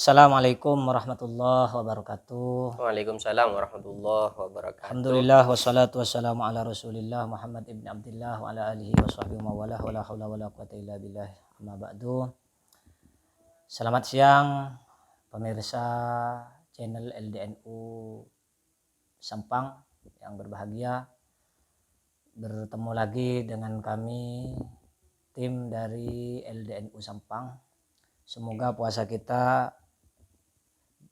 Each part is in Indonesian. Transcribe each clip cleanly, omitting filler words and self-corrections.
Assalamualaikum warahmatullahi wabarakatuh. Waalaikumsalam warahmatullahi wabarakatuh. Alhamdulillah wassalatu wassalamu ala Rasulillah Muhammad ibn Abdullah wa ala alihi wa sahbihi wa wala wala haula wala quwata illa billah. Amma ba'du. Selamat siang pemirsa channel LDNU Sampang yang berbahagia. Bertemu lagi dengan kami tim dari LDNU Sampang. Semoga puasa kita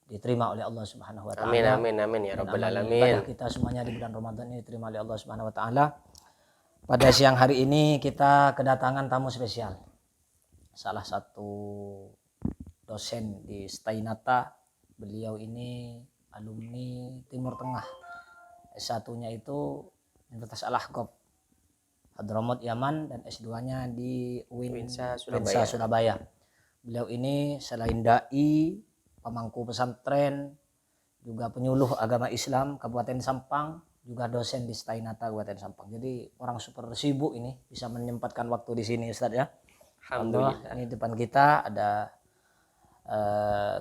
diterima oleh Allah Subhanahu wa taala. Amin amin amin ya rabbal alamin. Ibadah kita semuanya di bulan Ramadan ini diterima oleh Allah Subhanahu wa taala. Pada siang hari ini kita kedatangan tamu spesial. Salah satu dosen di Stainata. Beliau ini alumni Timur Tengah. S1-nya itu Universitas Al-Ahqaf Hadramaut Yaman dan S2-nya di Winsa Surabaya. Beliau ini selain dai, pemangku pesantren, juga penyuluh agama Islam Kabupaten Sampang, juga dosen di Stainata Kabupaten Sampang. Jadi orang super sibuk ini bisa menyempatkan waktu di sini, Ustaz ya. Alhamdulillah. Ini depan kita ada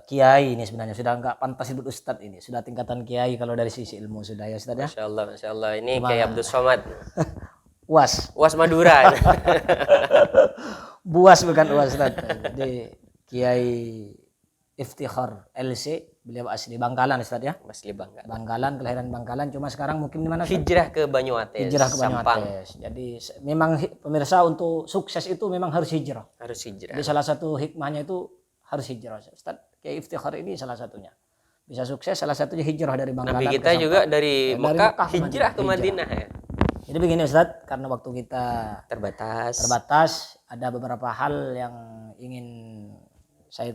kiai ini, sebenarnya sudah enggak pantas disebut Ustaz ini, sudah tingkatan kiai kalau dari sisi ilmu sudah ya, Ustaz ya. Masya Allah. Ini Kiai Abdul Somad. UAS Madura. Buas bukan UAS, Ustaz. Jadi Kiai Iftikhar LC, beliau asli Bangkalan, Ustaz ya. Asli Bangkalan. Bangkalan, kelahiran Bangkalan, cuma sekarang mungkin di mana? Hijrah ke Banyuates. Hijrah ke Banyuates. Jadi memang pemirsa untuk sukses itu memang harus hijrah. Harus hijrah. Jadi salah satu hikmahnya itu harus hijrah. Ustaz Kiai Iftikhar ini salah satunya. Bisa sukses salah satunya hijrah dari Bangkalan. Nabi kita juga dari Mekah hijrah ke Madinah ya. Jadi begini Ustaz, karena waktu kita terbatas, ada beberapa hal yang ingin saya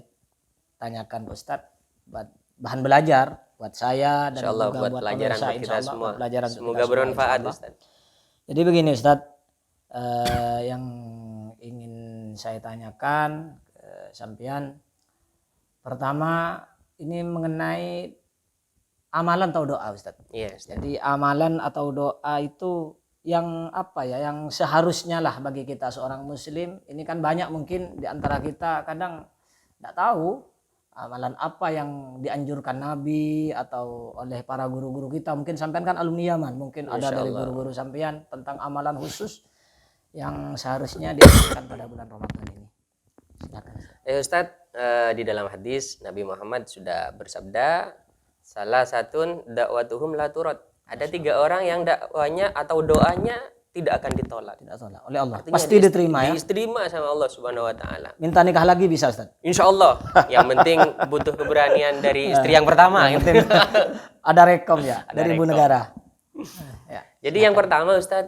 tanyakan Ustaz, buat bahan belajar buat saya dan juga buat pelajaran pemirsa, buat kita semua. Semoga bermanfaat Ustaz. Jadi begini Ustaz, yang ingin saya tanyakan sampean, pertama ini mengenai amalan atau doa Ustaz. Yes. Jadi amalan atau doa itu yang apa ya, yang seharusnya lah bagi kita seorang muslim. Ini kan banyak mungkin di antara kita kadang tidak tahu amalan apa yang dianjurkan Nabi atau oleh para guru-guru kita. Mungkin sampean kan alumni Yaman, mungkin ada dari guru-guru sampean tentang amalan khusus yang seharusnya dianjurkan pada bulan Ramadan ini. Silakan. Ustaz, di dalam hadis Nabi Muhammad sudah bersabda, salah satun dakwatuhum la turad. Ada 3 orang yang dakwanya atau doanya tidak akan ditolak. Tidak tolak oleh Allah. Artinya pasti diterima ya. Diterima sama Allah Subhanahu wa taala. Minta nikah lagi bisa Ustaz? Insya Allah. Yang penting butuh keberanian dari istri yang pertama. Ada rekom ya dari Ibu Negara. Ya. Jadi yang pertama Ustaz,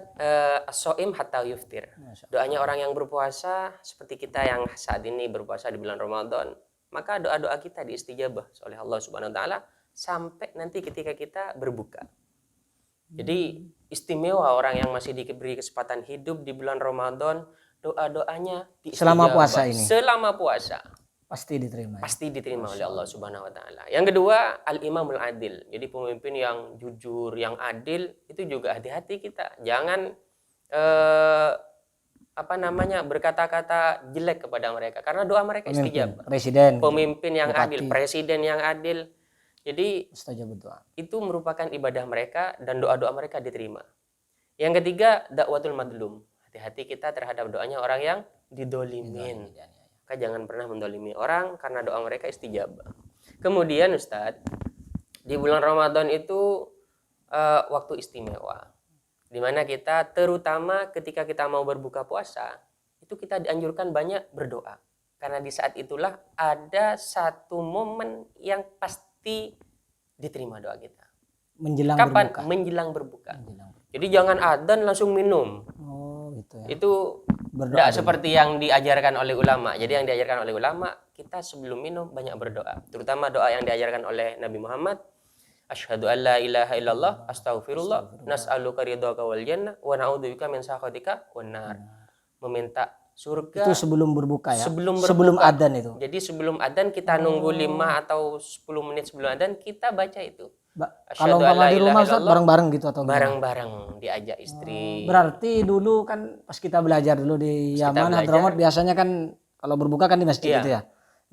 as-shaim hatta yuftir. Doanya orang yang berpuasa seperti kita yang saat ini berpuasa di bulan Ramadan, maka doa-doa kita diistijabah oleh Allah Subhanahu wa taala sampai nanti ketika kita berbuka. Jadi istimewa orang yang masih diberi kesempatan hidup di bulan Ramadan, doa-doanya selama puasa ini. Selama puasa Pasti diterima. Pasti diterima oleh Allah Subhanahu wa taala. Yang kedua, al-imamul adil. Jadi pemimpin yang jujur, yang adil, itu juga hati-hati kita. Jangan berkata-kata jelek kepada mereka karena doa mereka istijabah. Pemimpin yang adil, presiden yang adil. Jadi itu merupakan ibadah mereka dan doa-doa mereka diterima. Yang ketiga, dakwatul madlum. Hati-hati kita terhadap doanya orang yang didolimin. Maka jangan pernah mendolimi orang karena doa mereka istijabah. Kemudian Ustadz, di bulan Ramadan itu waktu istimewa. Dimana kita terutama ketika kita mau berbuka puasa, itu kita dianjurkan banyak berdoa. Karena di saat itulah ada satu momen yang pasti diterima doa kita. Menjelang kapan? Berbuka. Menjelang berbuka. Jadi jangan adzan langsung minum. Oh, gitu ya. Itu tidak seperti yang diajarkan oleh ulama. Jadi yang diajarkan oleh ulama, kita sebelum minum banyak berdoa. Terutama doa yang diajarkan oleh Nabi Muhammad. Asyhadu an la ilaha illallah, astaghfirullah, nas'aluka ridhaka wal jannah, wa na'udzubika min sakhatika wan nar. Meminta surga. Itu sebelum berbuka ya? Sebelum adzan itu. Jadi sebelum adzan kita nunggu 5 atau 10 menit sebelum adzan kita baca itu. Kalau umpama di rumah Ustaz bareng-bareng gitu atau bareng-bareng diajak istri. Berarti dulu kan pas kita belajar dulu di Yaman Hadramaut biasanya kan kalau berbuka kan di masjid gitu ya.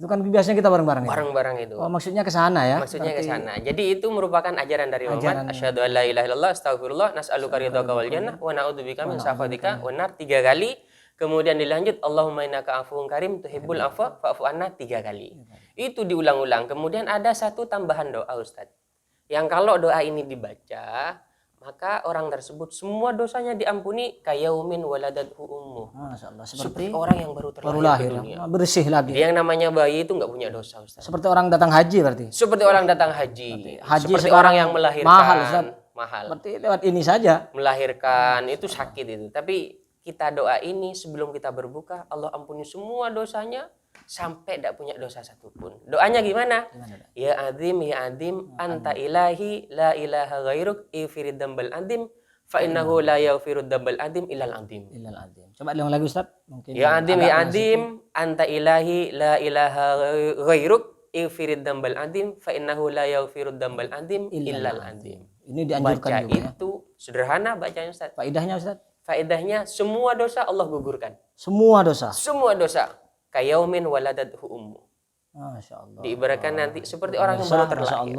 Itu kan biasanya kita bareng-bareng. Bareng-bareng itu. Oh, maksudnya ke sana ya? Maksudnya ke sana. Jadi itu merupakan ajaran dari Muhammad. Asyhadu an la ilaha illallah, astaghfirullah, nas'aluka ridhaka wal jannah wa na'udzubika min sakhatika wan nar 3 kali. Kemudian dilanjut Allahumma innaka afuwun karim tuhibbul afwa fa'fu anna 3 kali. Itu diulang-ulang. Kemudian ada satu tambahan doa, Ustaz. Yang kalau doa ini dibaca, maka orang tersebut semua dosanya diampuni kayaumin waladathu ummu. Masyaallah, Seperti orang yang baru terlahir ke dunia. Bersih lagi. Dia yang namanya bayi itu nggak punya dosa, Ustaz. Seperti orang datang haji berarti. Seperti orang datang haji. Haji seperti orang yang melahirkan. Mahal, Ustaz. Mahal. Berarti lewat ini saja. Melahirkan itu sakit itu. Tapi kita doa ini sebelum kita berbuka, Allah ampuni semua dosanya sampai tidak punya dosa satupun. Doanya gimana? Ya Azim, anta ilahi, la ilaha ghairuk, ifirid dambal adim, fa innahu la yaghfirud dambal adim illal adim. Coba ulang lagi Ustaz. Mungkin ya Azim, anta ilahi, la ilaha ghairuk, ifirid dambal adim, fa innahu la yaghfirud dambal adim illal adim. Ini dianjurkan baca juga, itu sederhana bacanya, Ustaz. Faedahnya, Ustaz? Faedahnya semua dosa Allah gugurkan. Semua dosa. Semua dosa. Kayaumin waladathu ummu. Masyaallah. Diibaratkan nanti seperti orang yang baru terlahir.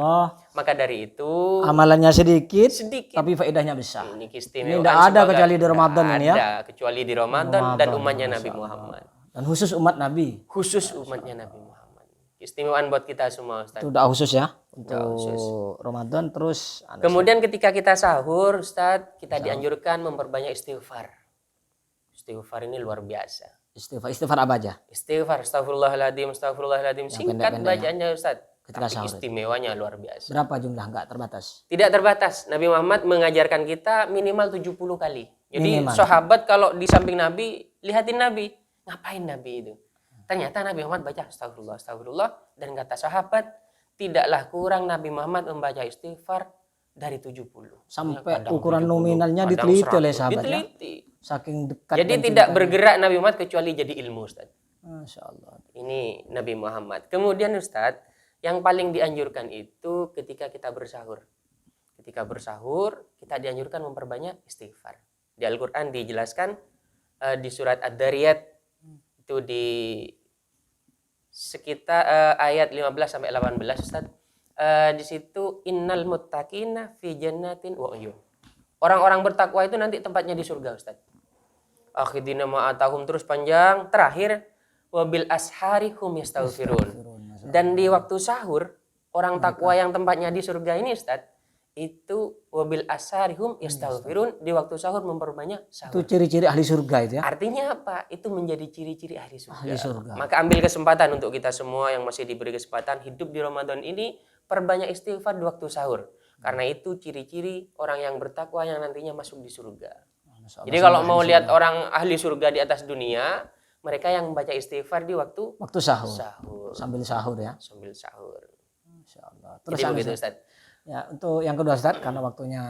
Maka dari itu amalannya sedikit, tapi faedahnya besar. Ini Ini tidak ada kecuali di Ramadan ini ya. Ada kecuali di Ramadan dan umatnya Nabi Muhammad. Dan khusus umat Nabi. Khusus umatnya Nabi Muhammad. Istimewaan buat kita semua, Ustaz. Itu udah khusus ya untuk Ramadan. Terus kemudian ketika kita sahur, Ustaz, kita dianjurkan memperbanyak istighfar. Istighfar ini luar biasa. Istighfar apa aja? Istighfar, astagfirullahaladzim. Singkat bacaannya, Ustaz. Ketika sahur. Istimewanya luar biasa. Berapa jumlah? Enggak terbatas? Tidak terbatas. Nabi Muhammad mengajarkan kita minimal 70 kali. Jadi sahabat kalau di samping Nabi, lihatin Nabi. Ngapain Nabi itu? Ternyata Nabi Muhammad baca astagfirullah. Dan kata sahabat, tidaklah kurang Nabi Muhammad membaca istighfar dari 70. Sampai ukuran nominalnya diteliti oleh sahabat. Diteliti. Saking dekat. Jadi tidak bergerak Nabi Muhammad kecuali jadi ilmu, Ustaz. Masya Allah. Ini Nabi Muhammad. Kemudian Ustaz, yang paling dianjurkan itu ketika kita bersahur. Ketika bersahur, kita dianjurkan memperbanyak istighfar. Di Al-Quran dijelaskan di surat Ad-Dariyat itu di sekitar ayat 15 sampai 18, Ustaz. Di situ innal muttaqina fi jannatin wa uyun. Orang-orang bertakwa itu nanti tempatnya di surga, Ustaz. Akhidina ma'atahum, terus panjang. Terakhir, wabil ashari hum yastaghfirun. Dan di waktu sahur, orang takwa yang tempatnya di surga ini, Ustaz, itu wabil ashari hum yastaghfirun, di waktu sahur memperbanyak sahur. Itu ciri-ciri ahli surga itu ya? Artinya apa? Itu menjadi ciri-ciri ahli surga. Ahli surga. Maka ambil kesempatan untuk kita semua yang masih diberi kesempatan hidup di Ramadan ini, perbanyak istighfar di waktu sahur. Karena itu ciri-ciri orang yang bertakwa yang nantinya masuk di surga. Jadi kalau mau lihat orang ahli surga di atas dunia, mereka yang membaca istighfar di waktu sahur. Sambil sahur ya. Sambil sahur. Masya Allah. Terus jadi begitu, Ustaz. Ya, untuk yang kedua, Ustaz, karena waktunya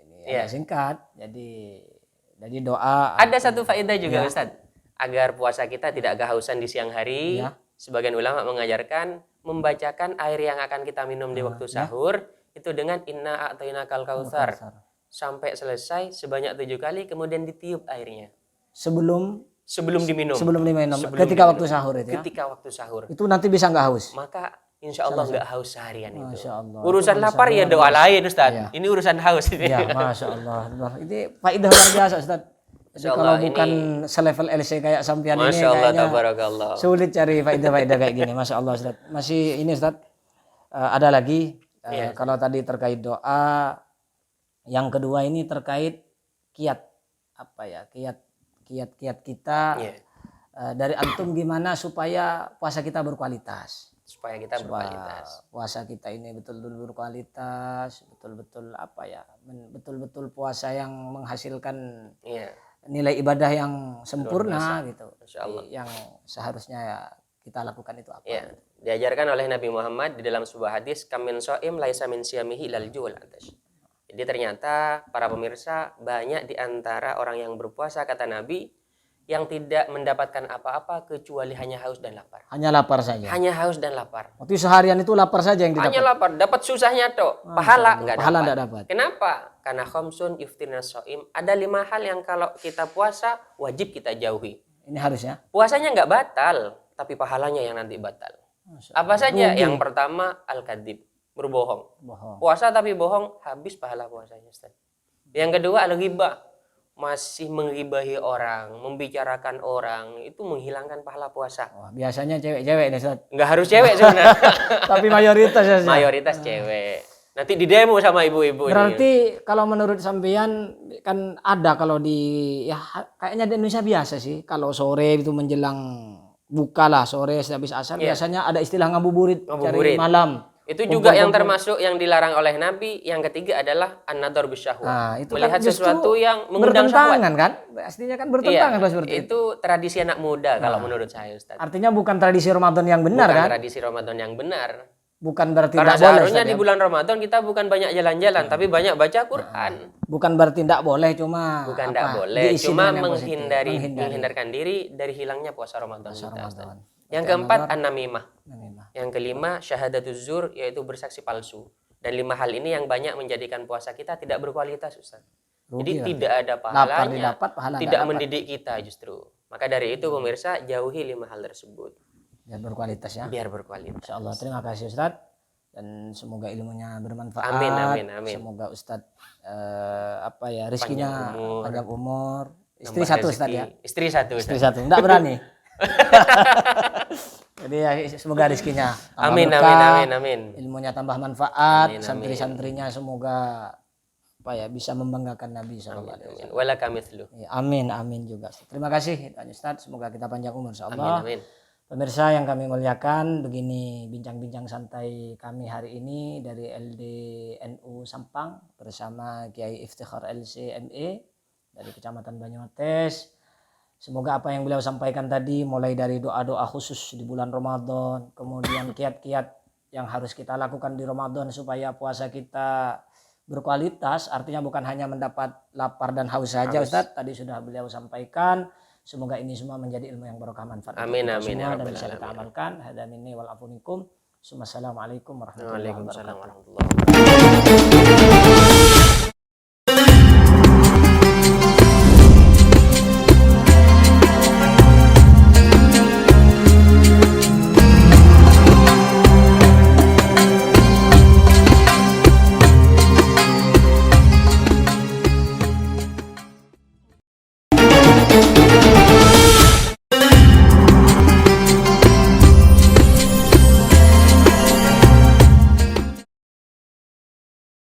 ini singkat, jadi doa. Ada satu faedah juga, Ustaz, agar puasa kita tidak kehausan di siang hari. Sebagian ulama mengajarkan membacakan air yang akan kita minum di waktu sahur itu dengan inna a'tainakal kautsar sampai selesai sebanyak 7 kali, kemudian ditiup airnya sebelum diminum. Ketika waktu sahur itu ya. Ketika waktu sahur. Itu nanti bisa nggak haus. Maka insya Allah nggak haus seharian itu. Masya Allah. Urusan lapar ya doa lain, Ustaz. Ini urusan haus ini. Ya, Masya Allah. Ini faedah luar biasa, Ustaz. Jadi kalau bukan selevel LC kayak sampian ini kayaknya sulit cari faedah-faedah kayak gini. Masya Allah, Ustaz. Masih ini, Ustaz, ada lagi. Kalau tadi terkait doa, yang kedua ini terkait kiat kita dari antum gimana supaya puasa kita berkualitas. Puasa kita ini betul-betul berkualitas, betul-betul puasa yang menghasilkan nilai ibadah yang sempurna gitu. Yang seharusnya kita lakukan itu apa? Diajarkan oleh Nabi Muhammad di dalam sebuah hadis, kamin so'im laisa min siyamihi ilal ju'ul atash. Jadi ternyata para pemirsa, banyak di antara orang yang berpuasa, kata Nabi, yang tidak mendapatkan apa-apa kecuali hanya haus dan lapar. Hanya lapar saja. Hanya haus dan lapar. Waktu seharian itu lapar saja yang didapat. Hanya lapar, dapat susahnya toh. Pahala enggak dapat. Kenapa? Karena khamsun yuftirna so'im. Ada 5 hal yang kalau kita puasa wajib kita jauhi. Ini harusnya. Puasanya enggak batal, tapi pahalanya yang nanti batal. Masya Apa Allah. saja? Rugi. Yang pertama al-kadzib, berbohong. Bohong. Puasa tapi bohong, habis pahala puasanya, Ustaz. Yang kedua al-ghibah, masih menggibahi orang, membicarakan orang, itu menghilangkan pahala puasa. Wah, biasanya cewek-cewek nih, Ustaz. Nggak harus cewek sebenarnya. Tapi mayoritas ya, Ustaz. Mayoritas cewek. Nanti di demo sama ibu-ibu. Berarti kalau menurut sampean kan ada kalau di ya kayaknya di Indonesia biasa sih kalau sore itu menjelang buka lah sore habis asar biasanya ada istilah ngabuburit cari malam. Itu juga yang termasuk yang dilarang oleh Nabi. Yang ketiga adalah an-nadhar bisyahwat. Nah, itu melihat kan sesuatu yang mengundang syahwat. bertentangan kan? Pastinya kan bertentangan kalau seperti itu. Itu tradisi anak muda kalau menurut saya, Ustaz. Artinya bukan tradisi Ramadan yang benar Bukan kan? tradisi Ramadan yang benar. Bukan berarti Karena tidak boleh. seharusnya di bulan Ramadan kita bukan banyak jalan-jalan, tapi banyak baca Quran. Bukan berarti tidak boleh, cuma Bukan tidak boleh, diisi cuma dengan yang positif. menghindarkan diri dari hilangnya puasa Ramadan. Puasa kita, Ustaz. Ramadan. Yang keempat an-namimah. Namimah. Yang kelima syahadatuz zur, yaitu bersaksi palsu. Dan 5 hal ini yang banyak menjadikan puasa kita tidak berkualitas, Ustaz. Jadi tidak ada pahalanya, tidak mendidik kita justru. Maka dari itu pemirsa, jauhi 5 hal tersebut. Biar berkualitas ya. Biar berkualitas. Insyaallah. Terima kasih Ustaz. Dan semoga ilmunya bermanfaat. Amin, amin, amin. Semoga Ustaz rezekinya panjang umur. Istri Tambah satu rezeki. Ustaz ya. Istri satu, Ustaz. Istri satu. Enggak berani. Jadi ya, semoga rezekinya tambah Amin, berkah, amin, amin, amin. ilmunya tambah manfaat, Amin, amin. santri-santrinya semoga bisa membanggakan Nabi SAW. Wala kamitslu. Ya, amin, amin juga. Terima kasih Ustaz. Semoga kita panjang umur insyaallah. Amin, amin. Pemirsa yang kami muliakan, begini bincang-bincang santai kami hari ini dari LDNU Sampang bersama Kiai Iftikhar LC ME dari Kecamatan Banyumates. Semoga apa yang beliau sampaikan tadi, mulai dari doa-doa khusus di bulan Ramadan, kemudian kiat-kiat yang harus kita lakukan di Ramadan supaya puasa kita berkualitas, artinya bukan hanya mendapat lapar dan haus saja, Ustaz. Tadi sudah beliau sampaikan. Semoga ini semua menjadi ilmu yang barokah manfaat. Amin, amin, semua ya dan Rabbal bisa kita alamin. amalkan. Hada minni wal afu minkum. Assalamualaikum warahmatullahi wabarakatuh. Waalaikumsalam warahmatullahi wabarakatuh.